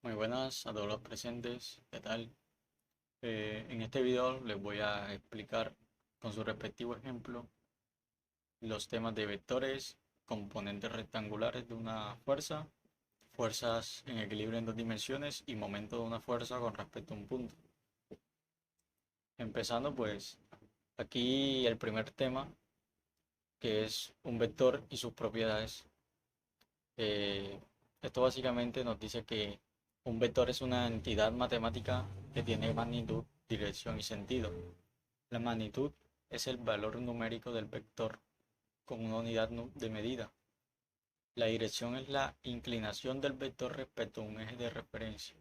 Muy buenas a todos los presentes, ¿qué tal? En este video les voy a explicar con su respectivo ejemplo los temas de vectores, componentes rectangulares de una fuerza, fuerzas en equilibrio en dos dimensiones y momento de una fuerza con respecto a un punto. Empezando pues aquí el primer tema, que es un vector y sus propiedades. Eh, Esto básicamente nos dice que un vector es una entidad matemática que tiene magnitud, dirección y sentido. La magnitud es el valor numérico del vector con una unidad de medida. La dirección es la inclinación del vector respecto a un eje de referencia.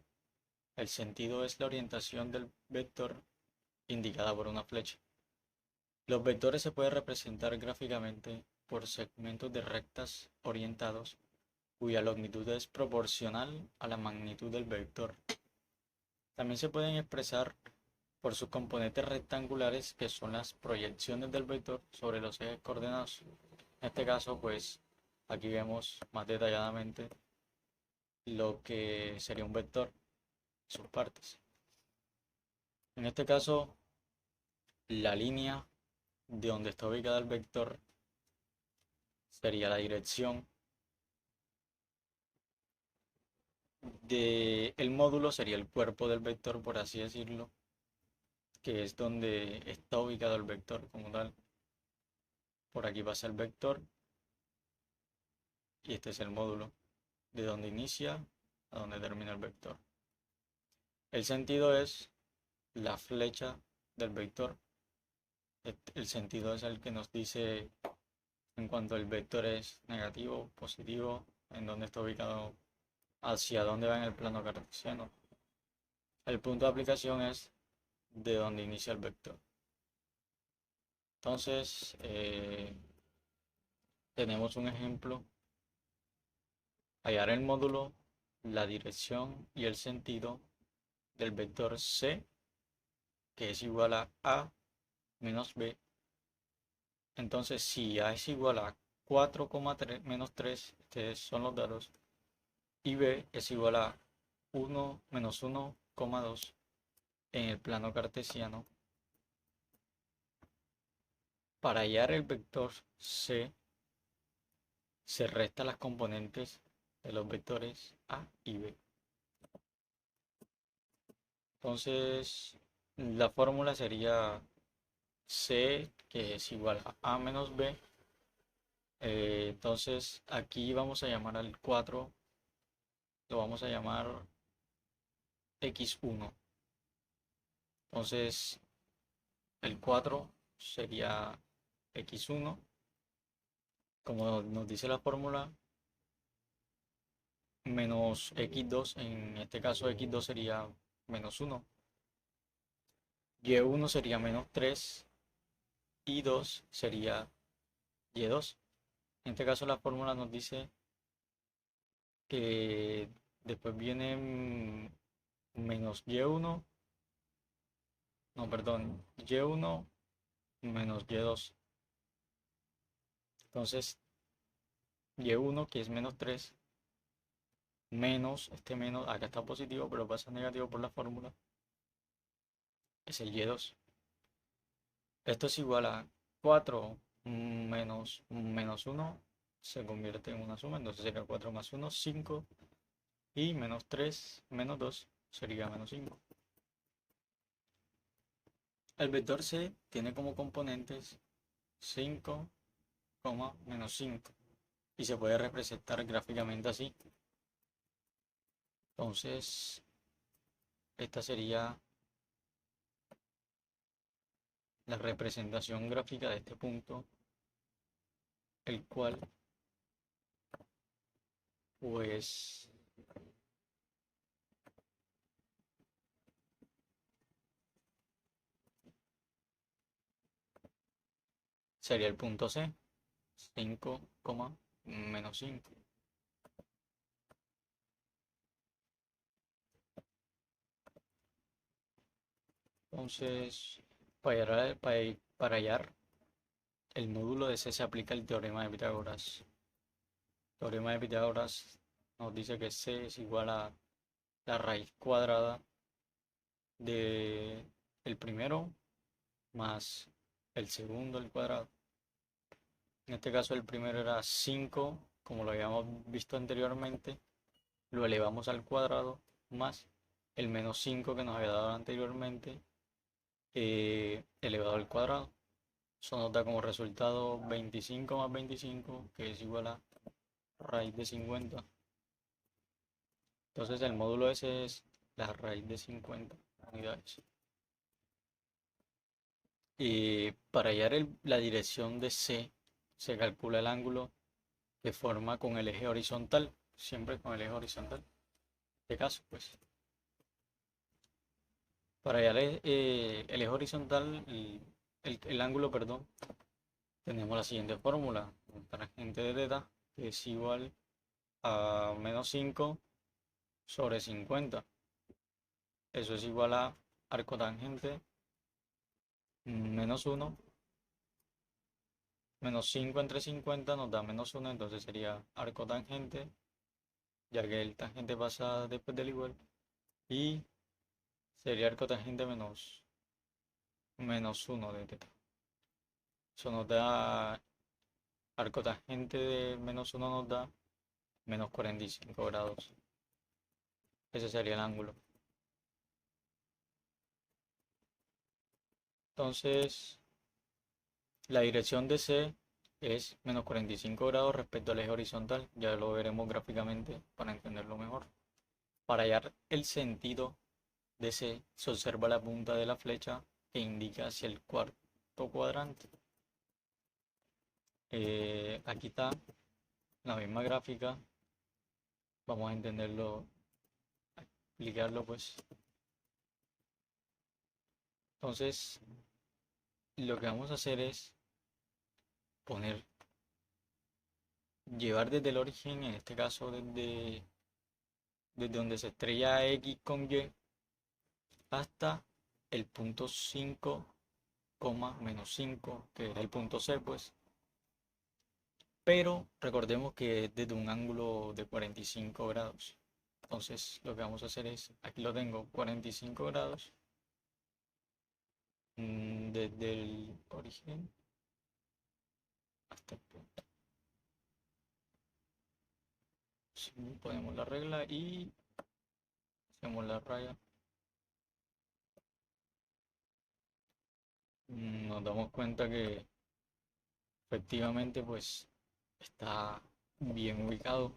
El sentido es la orientación del vector indicada por una flecha. Los vectores se pueden representar gráficamente por segmentos de rectas orientados cuya longitud es proporcional a la magnitud del vector. También se pueden expresar por sus componentes rectangulares, que son las proyecciones del vector sobre los ejes coordenados. En este caso, pues aquí vemos más detalladamente lo que sería un vector, sus partes. En este caso, la línea de donde está ubicada el vector sería la dirección del módulo, sería el cuerpo del vector, por así decirlo, que es donde está ubicado el vector como tal. Por aquí pasa el vector y este es el módulo, de donde inicia a donde termina el vector. El sentido es la flecha del vector. El sentido es el que nos dice en cuanto el vector es negativo, positivo, en dónde está ubicado, hacia dónde va en el plano cartesiano. El punto de aplicación es de donde inicia el vector. Entonces, tenemos un ejemplo: hallar el módulo, la dirección y el sentido del vector C, que es igual a menos B. Entonces, si A es igual a 4,3 menos 3, estos son los datos, y B es igual a 1 menos 1,2 en el plano cartesiano, para hallar el vector C, se restan las componentes de los vectores A y B. Entonces, la fórmula sería C, que es igual a menos B. Entonces, aquí vamos a llamar al 4, lo vamos a llamar x1. Entonces, el 4 sería x1, como nos dice la fórmula, menos x2, en este caso x2 sería menos 1, y1 sería menos 3, y 2 sería y2. En este caso la fórmula nos dice que después viene menos y1, no, perdón, y1 menos y2. Entonces, y1, que es menos 3, menos, este menos, acá está positivo, pero pasa negativo por la fórmula, es el y2. Esto es igual a 4 menos 1, se convierte en una suma, entonces sería 4 más 1, 5, y menos 3 menos 2 sería menos 5. El vector C tiene como componentes 5, menos 5, y se puede representar gráficamente así. Entonces, esta sería la representación gráfica de este punto, el cual pues sería el punto C, 5, menos 5. Entonces, para hallar el módulo de C se aplica el teorema de Pitágoras. El teorema de Pitágoras nos dice que C es igual a la raíz cuadrada de el primero más el segundo al cuadrado. En este caso el primero era 5, como lo habíamos visto anteriormente, lo elevamos al cuadrado más el menos 5 que nos había dado anteriormente, elevado al cuadrado. Eso nos da como resultado 25 más 25, que es igual a raíz de 50. Entonces el módulo S es la raíz de 50 unidades. Y para hallar la dirección de C, se calcula el ángulo que forma con el eje horizontal, siempre con el eje horizontal. En este caso, pues, para hallar el eje horizontal, el ángulo, perdón, tenemos la siguiente fórmula: tangente de θ, que es igual a menos 5 sobre 50. Eso es igual a arco tangente menos 1, menos 5 entre 50 nos da menos 1, entonces sería arco tangente, ya que el tangente pasa después del igual, y sería arco tangente menos 1 de θ. Eso nos da, arco tangente de menos 1 nos da menos 45 grados. Ese sería el ángulo. Entonces, la dirección de C es menos 45 grados respecto al eje horizontal. Ya lo veremos gráficamente para entenderlo mejor. Para hallar el sentido de C, se observa la punta de la flecha que indica hacia el cuarto cuadrante. Aquí está la misma gráfica. Vamos a entenderlo, explicarlo pues. Entonces, lo que vamos a hacer es poner, llevar desde el origen, en este caso desde donde se estrella X con Y, hasta el punto 5, menos 5, que es el punto C, pues. Pero recordemos que es desde un ángulo de 45 grados. Entonces lo que vamos a hacer es, aquí lo tengo, 45 grados, desde el origen hasta el punto. Sí, ponemos la regla y hacemos la raya. Nos damos cuenta que efectivamente pues está bien ubicado,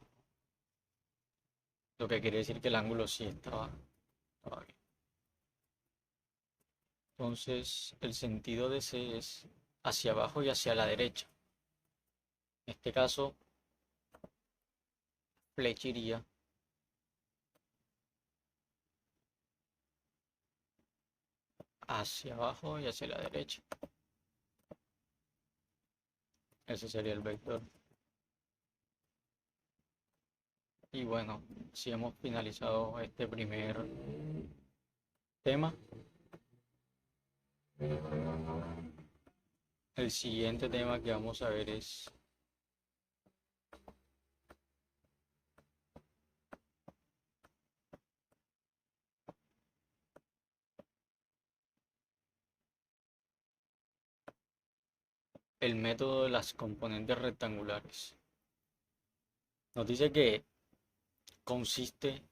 lo que quiere decir que el ángulo sí estaba bien. Entonces el sentido de C es hacia abajo y hacia la derecha. En este caso, flecha iría hacia abajo y hacia la derecha. Ese sería el vector. Y bueno, si hemos finalizado este primer tema, el siguiente tema que vamos a ver es el método de las componentes rectangulares. Nos dice que consiste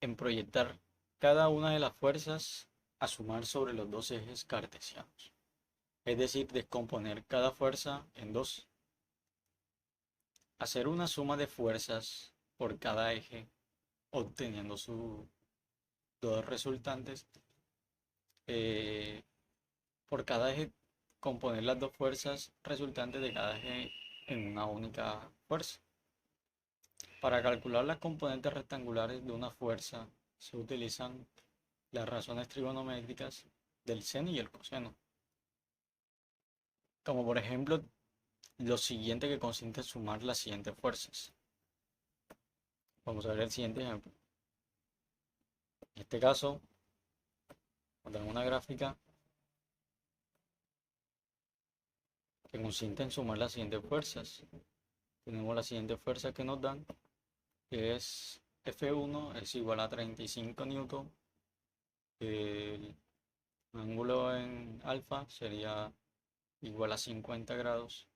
en proyectar cada una de las fuerzas a sumar sobre los dos ejes cartesianos. Es decir, descomponer cada fuerza en dos. Hacer una suma de fuerzas por cada eje, obteniendo sus dos resultantes. eh, por cada eje, componer las dos fuerzas resultantes de cada eje en una única fuerza. Para calcular las componentes rectangulares de una fuerza se utilizan las razones trigonométricas del seno y el coseno. Como por ejemplo, lo siguiente, que consiste en sumar las siguientes fuerzas. Vamos a ver el siguiente ejemplo. En este caso, tenemos una gráfica que consiste en sumar las siguientes fuerzas. Tenemos la siguiente fuerza que nos dan, que es F1 es igual a 35 newton. El ángulo en alfa sería igual a 50 grados.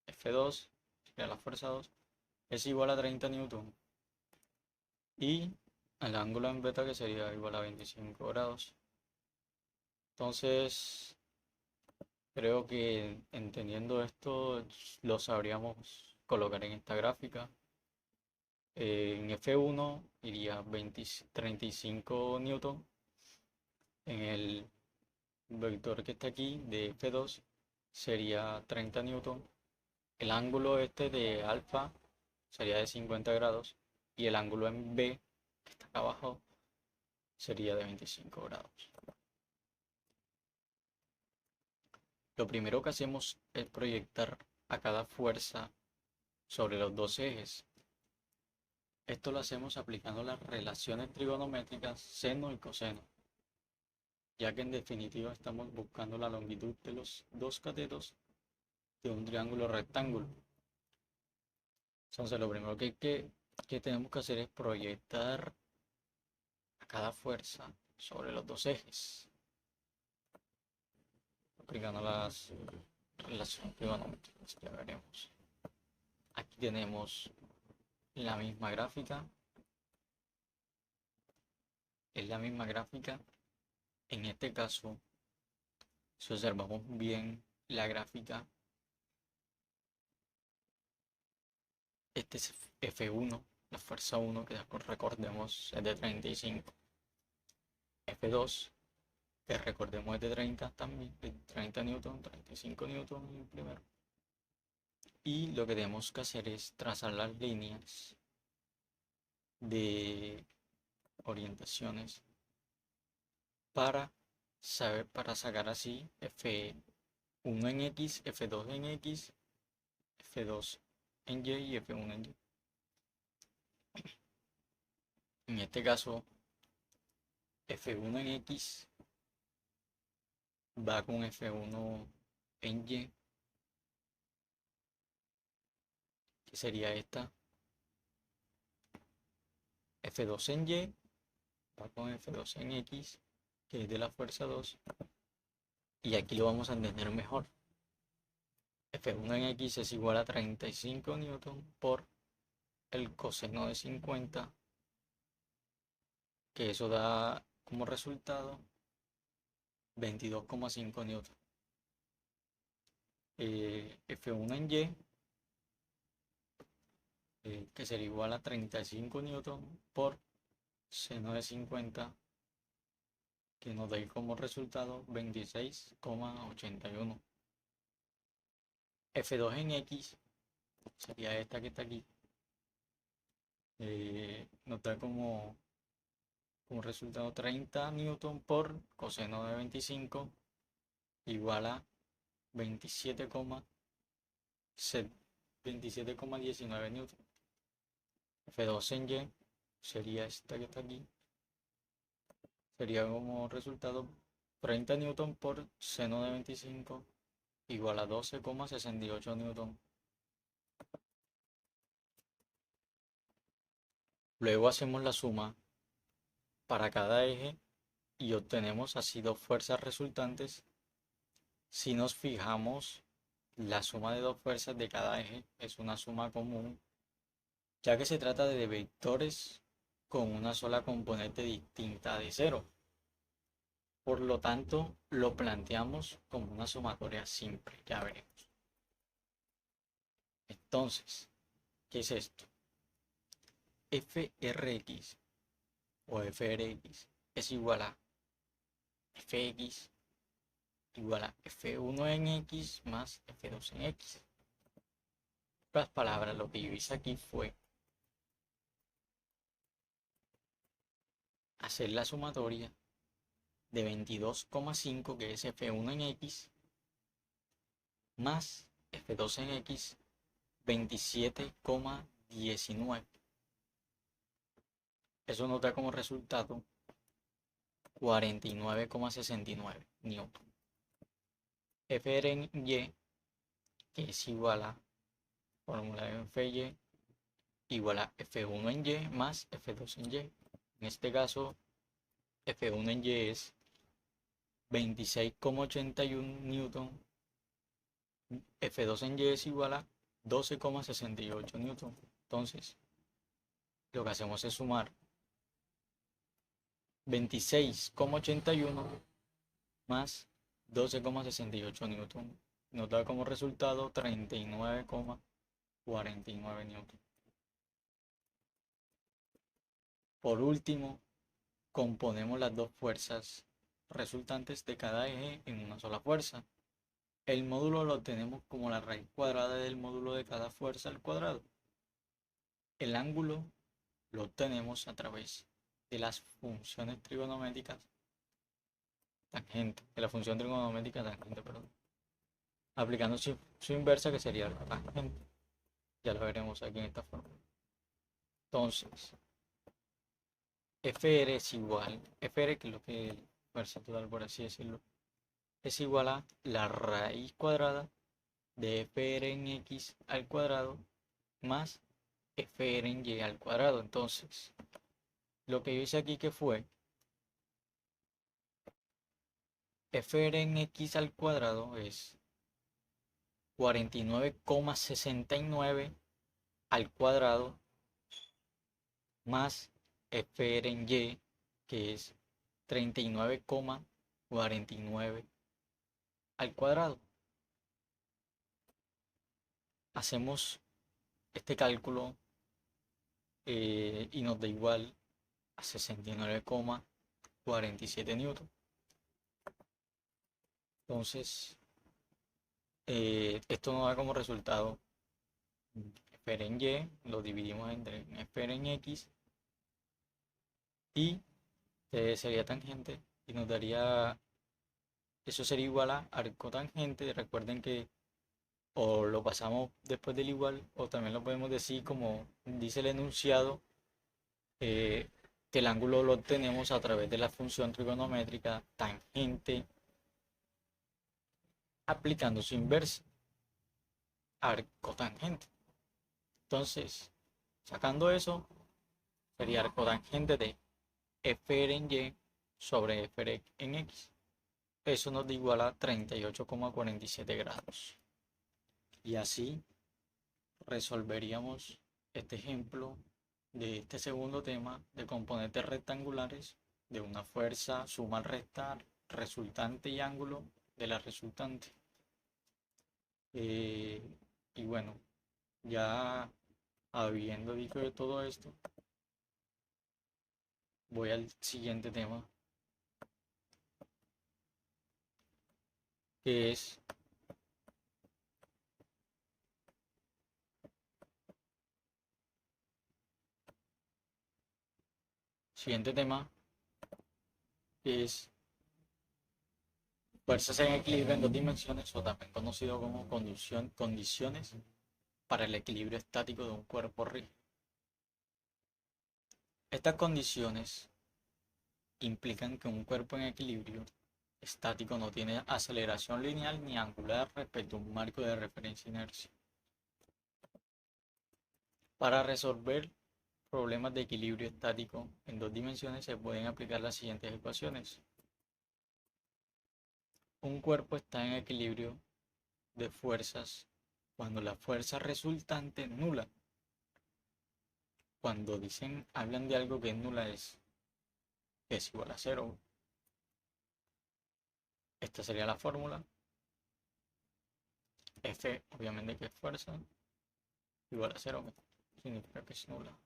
F2 sería la fuerza 2 es igual a 30 newton. Y el ángulo en beta que sería igual a 25 grados. Entonces, creo que entendiendo esto lo sabríamos colocar en esta gráfica. En F1 iría 35 newton. En el vector que está aquí de F2 sería 30 newton. El ángulo este de alfa sería de 50 grados. Y el ángulo en B, que está acá abajo, sería de 25 grados. Lo primero que hacemos es proyectar a cada fuerza sobre los dos ejes. Esto lo hacemos aplicando las relaciones trigonométricas seno y coseno, ya que en definitiva estamos buscando la longitud de los dos catetos de un triángulo rectángulo. Entonces lo primero que tenemos que hacer es proyectar a cada fuerza sobre los dos ejes, aplicando las relaciones trigonométricas. Ya veremos. Aquí tenemos la misma gráfica. Es la misma gráfica. En este caso, si observamos bien la gráfica, este es F1, la fuerza 1, que recordemos es de 35. F2, que recordemos es de 30 también, de 30 newton, 35 newton el primero. Y lo que tenemos que hacer es trazar las líneas de orientaciones para sacar así F1 en X, F2 en X, F2 en Y y F1 en Y. En este caso, F1 en X va con F1 en Y, que sería esta. F2 en Y va con F2 en X, que es de la fuerza 2. Y aquí lo vamos a entender mejor. F1 en X es igual a 35 newton por el coseno de 50, que eso da como resultado 22,5 newton. F1 en Y, que sería igual a 35 newton por seno de 50, que nos da como resultado 26,81. F2 en X sería esta que está aquí. Nos da como resultado 30 newton por coseno de 25 igual a 27,19 newton. F2 en Y sería esta que está aquí. Sería como resultado 30 newton por seno de 25 igual a 12,68 newton. Luego hacemos la suma para cada eje y obtenemos así dos fuerzas resultantes. Si nos fijamos, la suma de dos fuerzas de cada eje es una suma común, ya que se trata de vectores con una sola componente distinta de cero. Por lo tanto, lo planteamos como una sumatoria simple, ya veremos. Entonces, ¿qué es esto? Frx o Frx es igual a Fx igual a F1 en X más F2 en X. En otras palabras, lo que yo hice aquí fue hacer la sumatoria de 22,5, que es F1 en X, más F2 en X, 27,19. Eso nos da como resultado 49,69 newton. Fr en Y, que es igual a fórmula de Fy igual a F1 en Y más F2 en Y. En este caso, F1 en Y es 26,81 newton, F2 en Y es igual a 12,68 newton. Entonces, lo que hacemos es sumar 26,81 más 12,68 newton. Nos da como resultado 39,49 newton. Por último, componemos las dos fuerzas resultantes de cada eje en una sola fuerza. El módulo lo tenemos como la raíz cuadrada del módulo de cada fuerza al cuadrado. El ángulo lo obtenemos a través de las funciones trigonométricas tangente, de la función trigonométrica tangente, perdón, aplicando su inversa que sería la tangente. Ya lo veremos aquí en esta forma. Entonces, FR es igual, FR que es lo que es fuerza total, por así decirlo, es igual a la raíz cuadrada de FR en X al cuadrado más FR en Y al cuadrado. Entonces, lo que yo hice aquí que fue FR en X al cuadrado es 49,69 al cuadrado más FR en Y, que es 39,49 al cuadrado. Hacemos este cálculo y nos da igual a 69,47 newton. Entonces, esto nos da como resultado FR en Y, lo dividimos entre FR en X y sería tangente y nos daría, eso sería igual a arco tangente. Recuerden que o lo pasamos después del igual o también lo podemos decir como dice el enunciado, eh, que el ángulo lo obtenemos a través de la función trigonométrica tangente aplicando su inversa, arco tangente. Entonces, sacando eso, sería arco tangente de FR en Y sobre FR en X. Eso nos da igual a 38,47 grados. Y así resolveríamos este ejemplo de este segundo tema de componentes rectangulares de una fuerza, suma al restar, resultante y ángulo de la resultante. Eh, y bueno, ya habiendo dicho de todo esto, voy al siguiente tema, que es siguiente tema, que es fuerzas en equilibrio en dos dimensiones, o también conocido como condiciones para el equilibrio estático de un cuerpo rígido. Estas condiciones implican que un cuerpo en equilibrio estático no tiene aceleración lineal ni angular respecto a un marco de referencia inercia. Para resolver problemas de equilibrio estático en dos dimensiones se pueden aplicar las siguientes ecuaciones. Un cuerpo está en equilibrio de fuerzas cuando la fuerza resultante es nula. Cuando hablan de algo que es nula es igual a cero. Esta sería la fórmula. F, obviamente, que es fuerza, igual a cero, significa que es nula.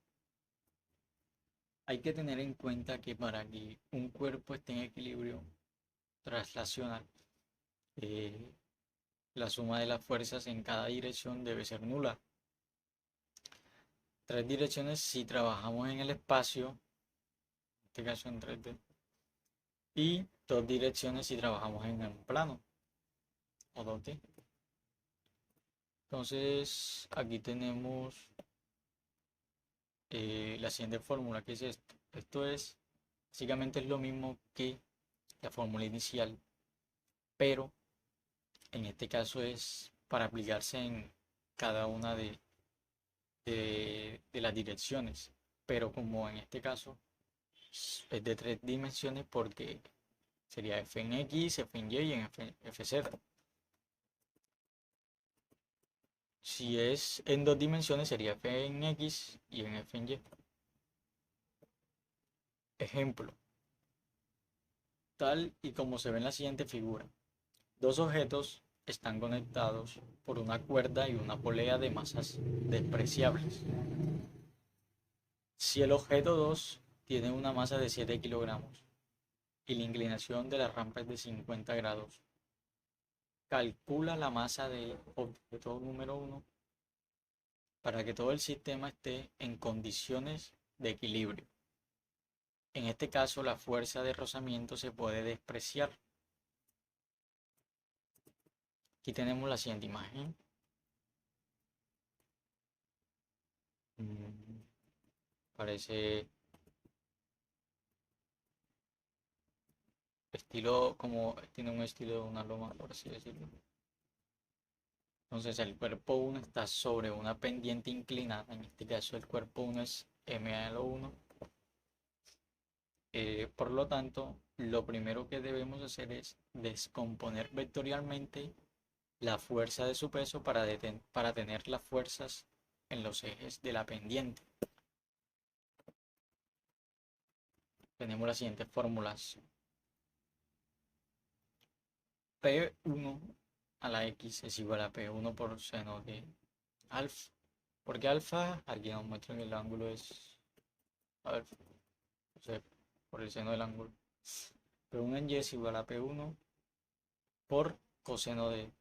Hay que tener en cuenta que para que un cuerpo esté en equilibrio traslacional, eh, la suma de las fuerzas en cada dirección debe ser nula. Tres direcciones si trabajamos en el espacio, en este caso en 3D, y dos direcciones si trabajamos en un plano, o 2D. Entonces, aquí tenemos la siguiente fórmula, que es esto. Esto es, básicamente es lo mismo que la fórmula inicial, pero en este caso es para aplicarse en cada una de las direcciones, pero como en este caso es de tres dimensiones porque sería f en x, f en y y en fz. Si es en dos dimensiones sería f en x y en f en y. Ejemplo, tal y como se ve en la siguiente figura. Dos objetos están conectados por una cuerda y una polea de masas despreciables. Si el objeto 2 tiene una masa de 7 kilogramos y la inclinación de la rampa es de 50 grados, calcula la masa del objeto número 1 para que todo el sistema esté en condiciones de equilibrio. En este caso, la fuerza de rozamiento se puede despreciar. Aquí tenemos la siguiente imagen. Parece estilo, como tiene un estilo de una loma, por así decirlo. Entonces el cuerpo 1 está sobre una pendiente inclinada. En este caso el cuerpo 1 es m a lo 1. Por lo tanto, lo primero que debemos hacer es descomponer vectorialmente la fuerza de su peso para tener las fuerzas en los ejes de la pendiente. Tenemos las siguientes fórmulas. P1 a la X es igual a P1 por seno de alfa. Porque alfa, aquí nos muestra que el ángulo es alfa, o sea, por el seno del ángulo. P1 en Y es igual a P1 por coseno del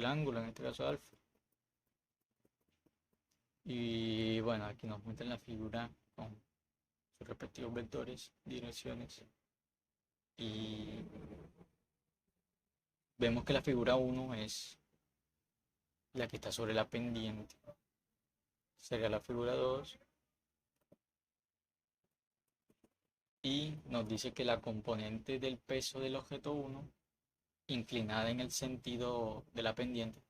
ángulo, en este caso alfa. Y bueno, aquí nos muestran la figura con sus respectivos vectores, direcciones. Y vemos que la figura 1 es la que está sobre la pendiente. Sería la figura 2. Y nos dice que la componente del peso del objeto 1, inclinada en el sentido de la pendiente,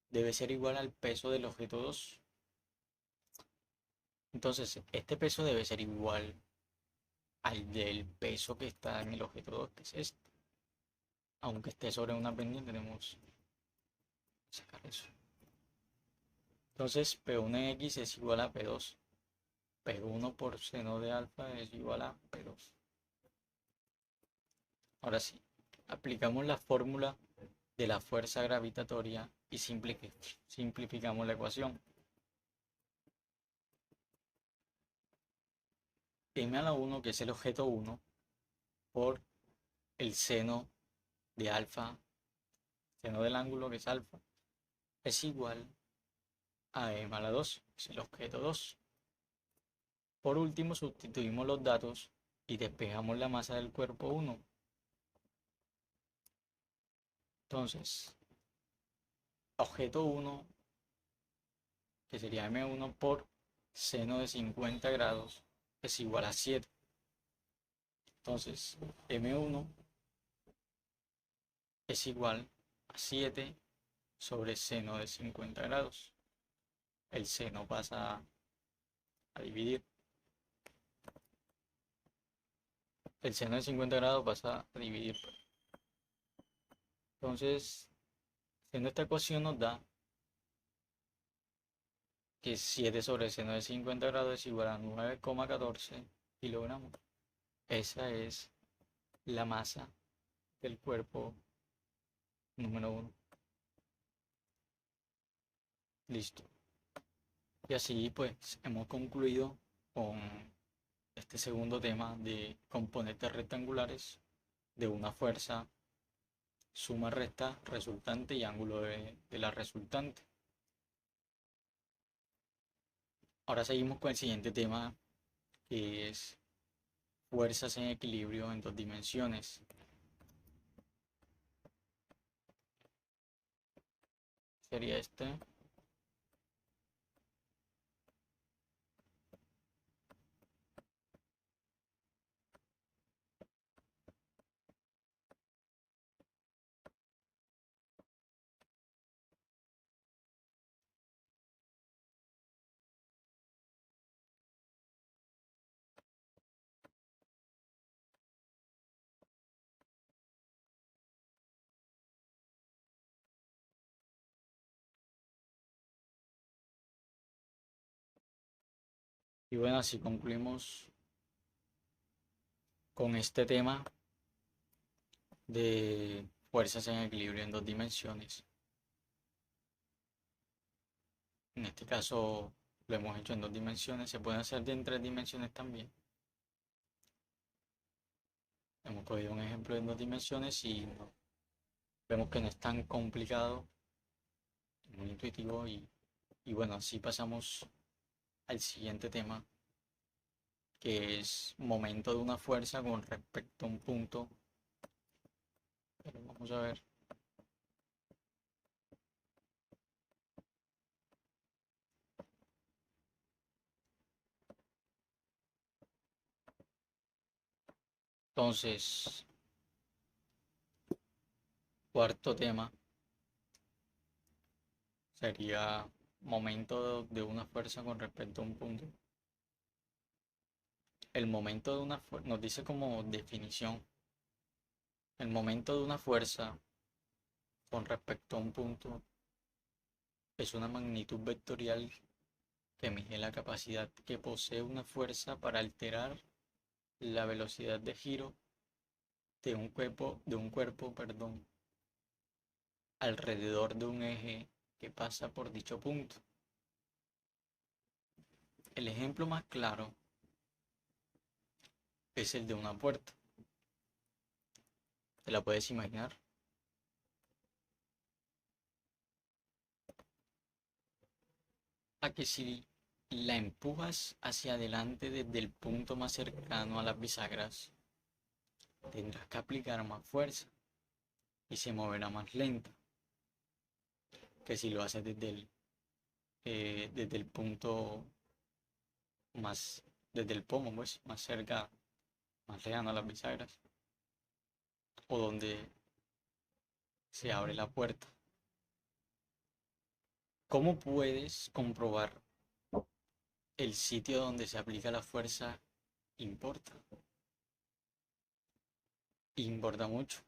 debe ser igual al peso del objeto 2. Entonces, este peso debe ser igual al del peso que está en el objeto 2, que es este. Aunque esté sobre una pendiente, tenemos que sacar eso. Entonces, P1 en X es igual a P2. P1 por seno de alfa es igual a P2. Ahora sí, aplicamos la fórmula de la fuerza gravitatoria y simplificamos la ecuación. M a la 1, que es el objeto 1, por el seno de alfa, seno del ángulo que es alfa, es igual a M a la 2, que es el objeto 2. Por último, sustituimos los datos y despejamos la masa del cuerpo 1. Entonces, objeto 1, que sería M1 por seno de 50 grados, es igual a 7. Entonces, M1 es igual a 7 sobre seno de 50 grados. El seno pasa a dividir. El seno de 50 grados pasa a dividir. Entonces, haciendo esta ecuación nos da que 7 sobre seno de 50 grados es igual a 9,14 kilogramos. Esa es la masa del cuerpo número 1. Listo. Y así pues hemos concluido con este segundo tema de componentes rectangulares de una fuerza, suma, resta, resultante y ángulo de la resultante. Ahora seguimos con el siguiente tema, que es fuerzas en equilibrio en dos dimensiones. Sería este. Y bueno, así concluimos con este tema de fuerzas en equilibrio en dos dimensiones. En este caso lo hemos hecho en dos dimensiones, se puede hacer en tres dimensiones también. Hemos cogido un ejemplo en dos dimensiones y vemos que no es tan complicado, muy intuitivo y bueno, así pasamos al siguiente tema, que es momento de una fuerza con respecto a un punto. Pero vamos a ver. Entonces, cuarto tema sería momento de una fuerza con respecto a un punto. El momento de una fuerza, nos dice como definición, el momento de una fuerza con respecto a un punto es una magnitud vectorial que mide la capacidad que posee una fuerza para alterar la velocidad de giro de un cuerpo, alrededor de un eje que pasa por dicho punto. El ejemplo más claro es el de una puerta. ¿Te la puedes imaginar? A que si la empujas hacia adelante desde el punto más cercano a las bisagras, tendrás que aplicar más fuerza y se moverá más lenta que si lo haces desde el punto más, desde el pomo, pues, más cerca, más lejano a las bisagras, o donde se abre la puerta. ¿Cómo puedes comprobar el sitio donde se aplica la fuerza? Importa, importa mucho.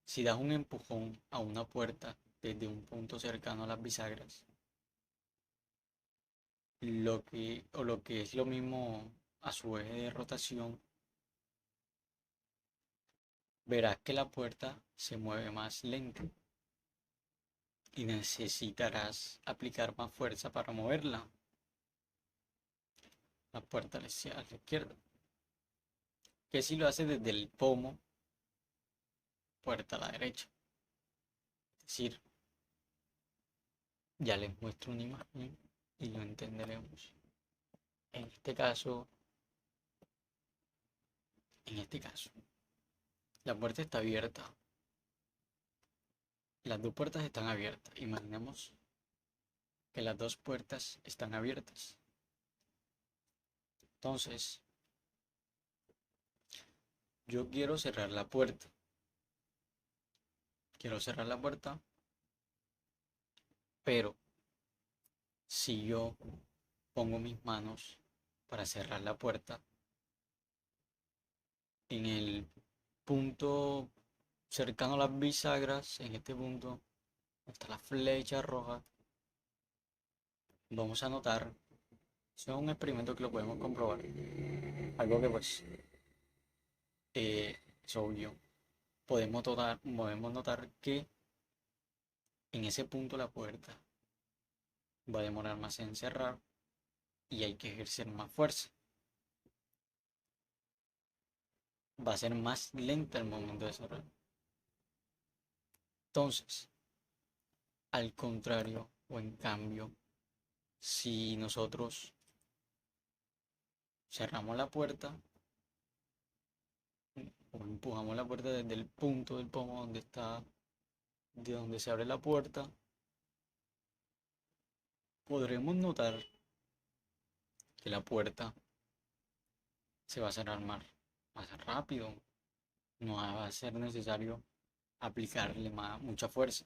Si das un empujón a una puerta desde un punto cercano a las bisagras, lo que es lo mismo a su eje de rotación, verás que la puerta se mueve más lento y necesitarás aplicar más fuerza para moverla. La puerta a la izquierda. Que si lo haces desde el pomo, puerta a la derecha. Es decir, ya les muestro una imagen y lo entenderemos. En este caso, en este caso, la puerta está abierta. Las dos puertas están abiertas. Imaginemos que las dos puertas están abiertas. Entonces, yo quiero cerrar la puerta. Quiero cerrar la puerta, pero si yo pongo mis manos para cerrar la puerta en el punto cercano a las bisagras, en este punto está la flecha roja, vamos a notar, eso es un experimento que lo podemos comprobar, algo que pues es obvio, podemos notar que en ese punto la puerta va a demorar más en cerrar y hay que ejercer más fuerza. Va a ser más lenta el momento de cerrar. Entonces, al contrario o en cambio, si nosotros cerramos la puerta o empujamos la puerta desde el punto del pomo de donde se abre la puerta, podremos notar que la puerta se va a cerrar más rápido. No va a ser necesario aplicarle mucha fuerza.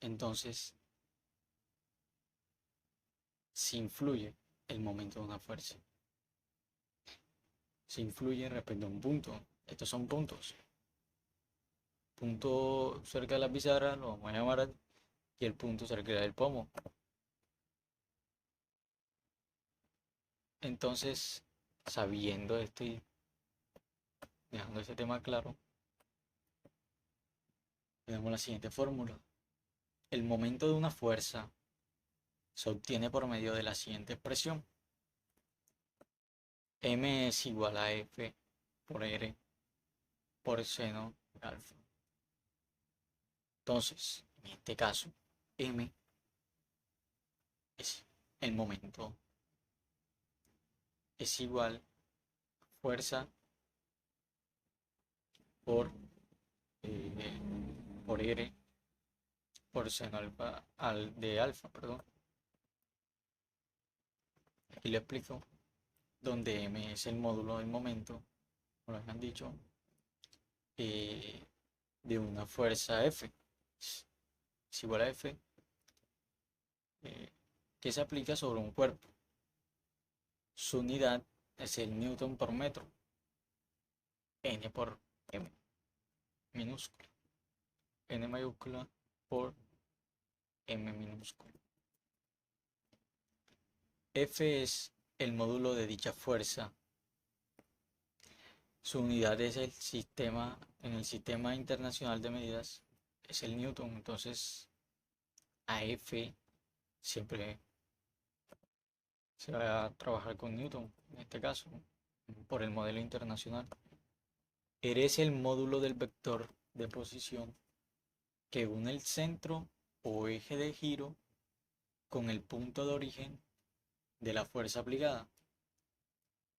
Entonces, si influye el momento de una fuerza, si influye respecto a un punto. Estos son puntos. Punto cerca de la pizarra lo vamos a llamar y el punto cerca del pomo. Entonces, sabiendo esto y dejando ese tema claro, tenemos la siguiente fórmula. El momento de una fuerza se obtiene por medio de la siguiente expresión. M es igual a F por R por seno de alfa. Entonces, en este caso, M es el momento, es igual a fuerza por, eh, por R por seno alfa, de alfa, perdón. Aquí le explico, donde M es el módulo del momento, como lo han dicho, eh, de una fuerza F. Es igual a F, que se aplica sobre un cuerpo. Su unidad es el newton por metro, N por M, minúscula, N mayúscula por M minúscula. F es el módulo de dicha fuerza. Su unidad es el sistema, en el sistema internacional de medidas, es el newton. Entonces, a F siempre se va a trabajar con newton, en este caso, por el modelo internacional. R es el módulo del vector de posición que une el centro o eje de giro con el punto de origen de la fuerza aplicada.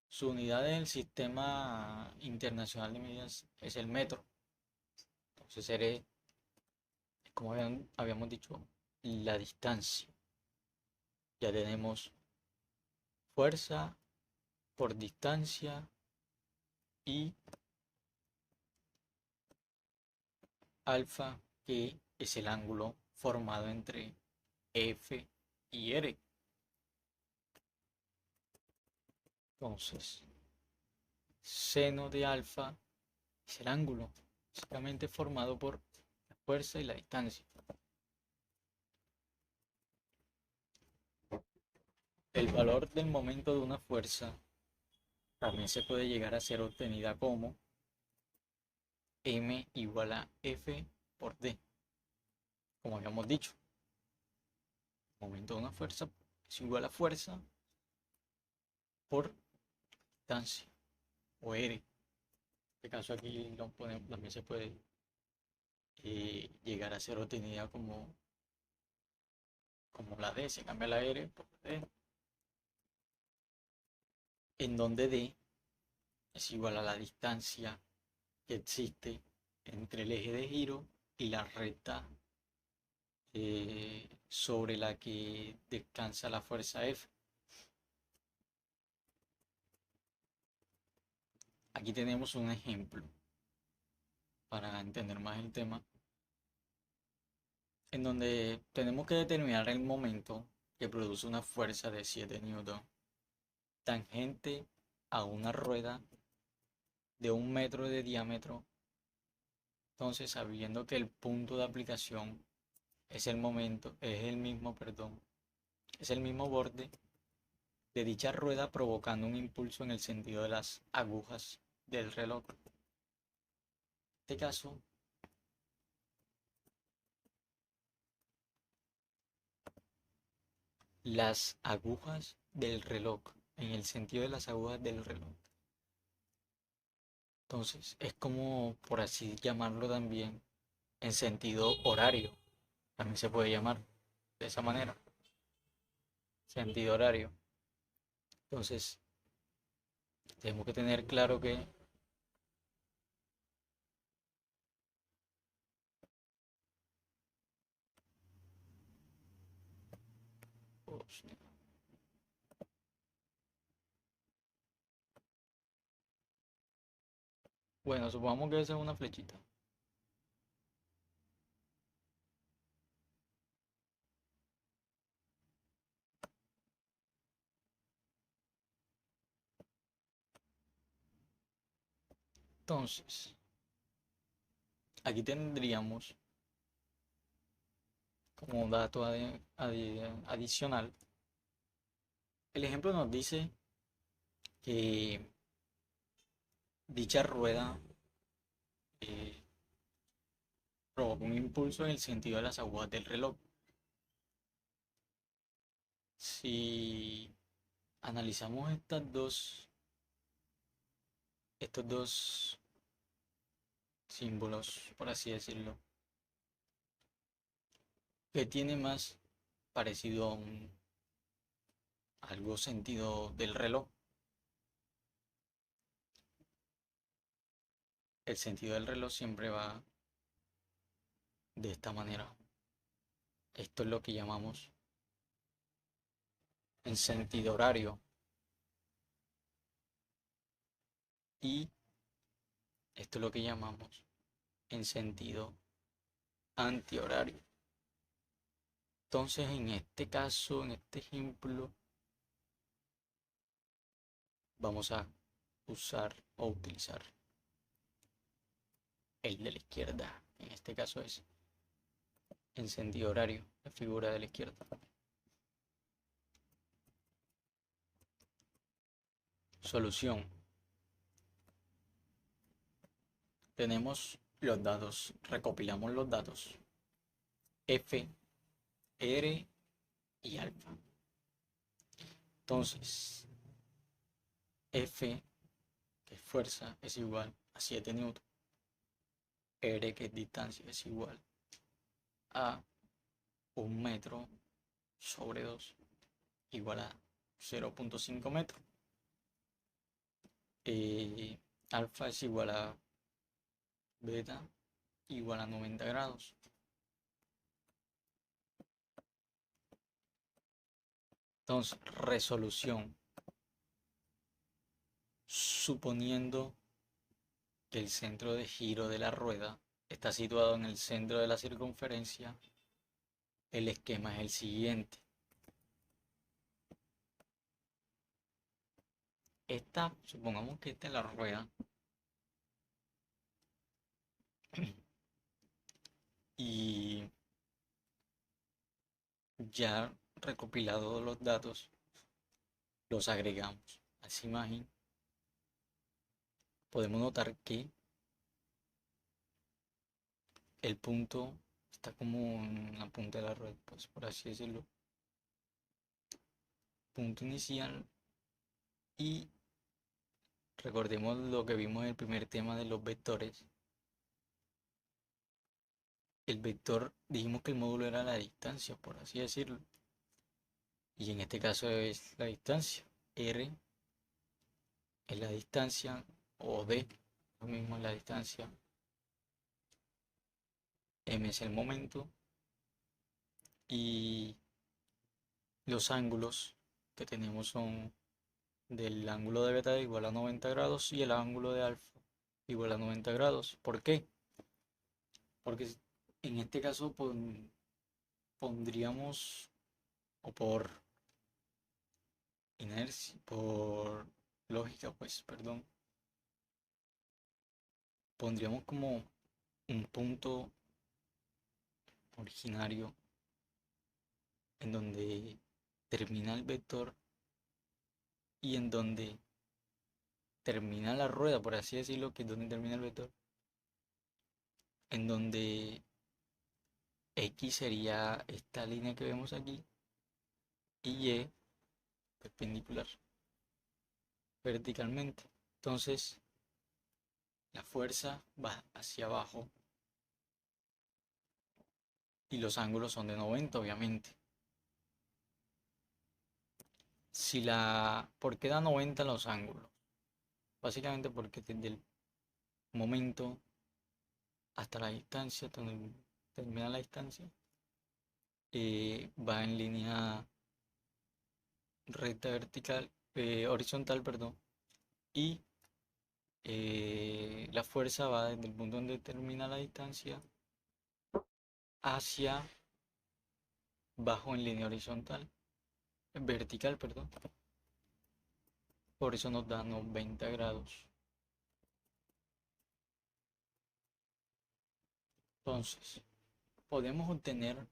Su unidad en el sistema internacional de medidas es el metro. Entonces R, como habíamos dicho, la distancia. Ya tenemos fuerza por distancia y alfa, que es el ángulo formado entre F y R. Entonces, seno de alfa es el ángulo, básicamente formado por la fuerza y la distancia. El valor del momento de una fuerza también se puede llegar a ser obtenida como M igual a F por D. Como habíamos dicho, el momento de una fuerza es igual a fuerza por distancia o R. En este caso aquí también se puede llegar a ser obtenida como la D, se cambia la R por D, en donde D es igual a la distancia que existe entre el eje de giro y la recta sobre la que descansa la fuerza F. Aquí tenemos un ejemplo para entender más el tema, en donde tenemos que determinar el momento que produce una fuerza de 7 newton tangente a una rueda de 1 metro de diámetro. Entonces, sabiendo que el punto de aplicación es el mismo, perdón, es el mismo borde de dicha rueda, provocando un impulso en el sentido de las agujas del reloj. En este caso, las agujas del reloj, en el sentido de las agujas del reloj. Entonces, es como, por así llamarlo también, en sentido horario. También se puede llamar de esa manera, sentido horario. Entonces, tenemos que tener claro que bueno, supongamos que esa es una flechita. Entonces, aquí tendríamos como dato adicional. El ejemplo nos dice que dicha rueda eh, provoca un impulso en el sentido de las agujas del reloj. Si analizamos estos dos símbolos, por así decirlo, ¿qué tiene más parecido a algo sentido del reloj? El sentido del reloj siempre va de esta manera. Esto es lo que llamamos en sentido horario. Y esto es lo que llamamos en sentido antihorario. Entonces, en este caso, en este ejemplo, vamos a usar o utilizar el de la izquierda. En este caso es en sentido horario, la figura de la izquierda. Solución. Tenemos los datos, recopilamos los datos F, R y alfa. Entonces, F, que es fuerza, es igual a 7 newton. R, que es distancia, es igual a 1 metro sobre 2, igual a 0.5 metros. Alfa es igual a beta, igual a 90 grados. Entonces, resolución. Suponiendo que el centro de giro de la rueda está situado en el centro de la circunferencia, el esquema es el siguiente. Supongamos que esta es la rueda y ya recopilados los datos, los agregamos a esa imagen. Podemos notar que el punto está como en la punta de la rueda, pues por así decirlo. Punto inicial, y recordemos lo que vimos en el primer tema de los vectores. El vector, dijimos que el módulo era la distancia, por así decirlo. Y en este caso es la distancia. R es la distancia, o D, lo mismo es la distancia. M es el momento. Y los ángulos que tenemos son del ángulo de beta igual a 90 grados y el ángulo de alfa igual a 90 grados. ¿Por qué? Porque en este caso pondríamos, o por inercia, por lógica, pues, perdón, pondríamos como un punto originario en donde termina el vector y en donde termina la rueda, por así decirlo, que es donde termina el vector, en donde X sería esta línea que vemos aquí y Y perpendicular verticalmente. Entonces, la fuerza va hacia abajo y los ángulos son de 90, obviamente. ¿Por qué da 90 los ángulos? Básicamente porque desde el momento hasta la distancia, donde termina la distancia, va en línea recta vertical, horizontal, perdón, y la fuerza va desde el punto donde termina la distancia hacia bajo en línea horizontal, vertical, perdón. Por eso nos da 90 grados. Entonces, podemos obtener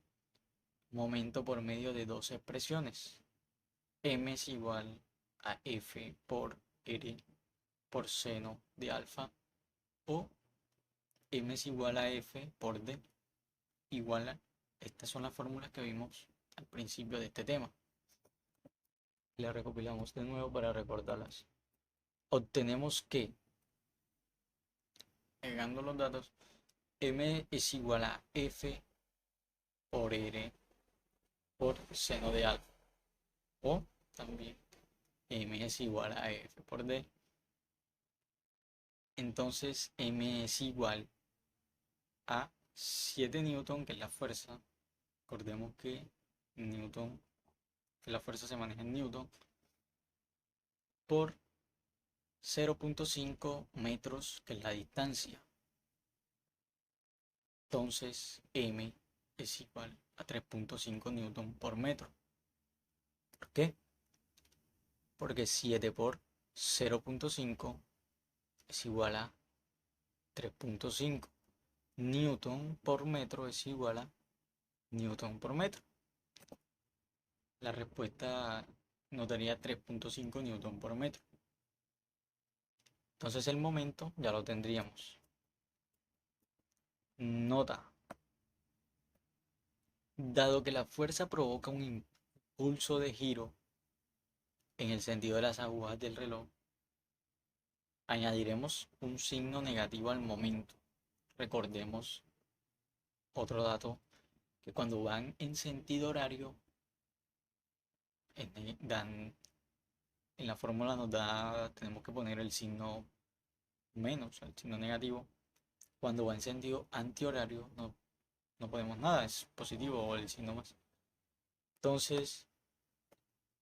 momento por medio de dos expresiones. M es igual a F por R por seno de alfa, o M es igual a F por D igual a... Estas son las fórmulas que vimos al principio de este tema. Las recopilamos de nuevo para recordarlas. Obtenemos que, agregando los datos, M es igual a F por R por seno de alfa, o también M es igual a F por D. Entonces M es igual a 7 newton, que es la fuerza. Recordemos que newton, que la fuerza se maneja en newton, por 0.5 metros, que es la distancia. Entonces M es igual a 3.5 newton por metro. ¿Por qué? Porque 7 por 0.5 es igual a 3.5. Newton por metro es igual a newton por metro. La respuesta nos daría 3.5 newton por metro. Entonces el momento ya lo tendríamos. Nota: dado que la fuerza provoca un impulso de giro en el sentido de las agujas del reloj, añadiremos un signo negativo al momento. Recordemos otro dato, que cuando van en sentido horario, en la fórmula nos da, tenemos que poner el signo menos, el signo negativo. Cuando va en sentido antihorario, no ponemos nada, es positivo o el signo más. Entonces,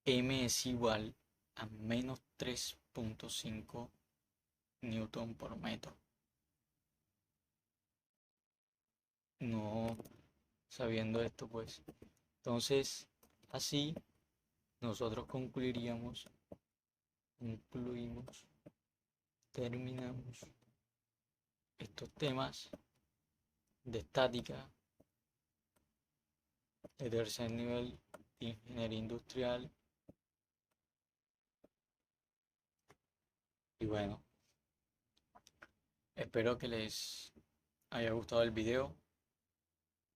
M es igual a menos 3.5 newton por metro. No sabiendo esto, pues, entonces, así nosotros terminamos estos temas de estática de tercer nivel de ingeniería industrial. Y bueno, espero que les haya gustado el video.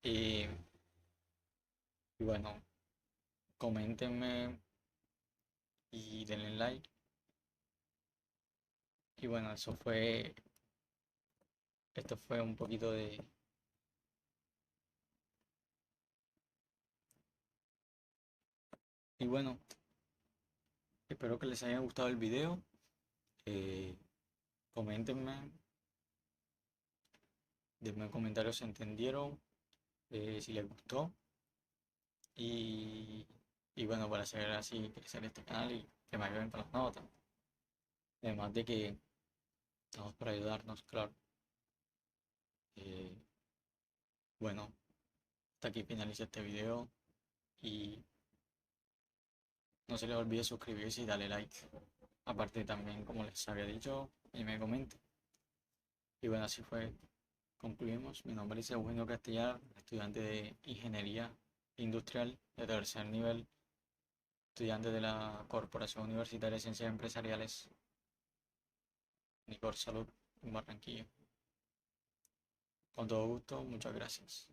Y, y bueno, coméntenme y denle like. Y bueno, esto fue un poquito de... Y bueno, espero que les haya gustado el video. Eh, Coméntenme, denme comentarios si entendieron, si les gustó. Y, y bueno, para hacer así crecer este canal y que me ayuden con las notas. Además de que estamos para ayudarnos, claro. Eh, bueno, hasta aquí finaliza este video y no se les olvide suscribirse y darle like. Aparte también, como les había dicho, y me comenten. Y bueno, así fue. Concluimos. Mi nombre es Eugenio Castellar, estudiante de Ingeniería Industrial de tercer nivel, estudiante de la Corporación Universitaria de Ciencias Empresariales, Nicor Salud, en Barranquilla. Con todo gusto, muchas gracias.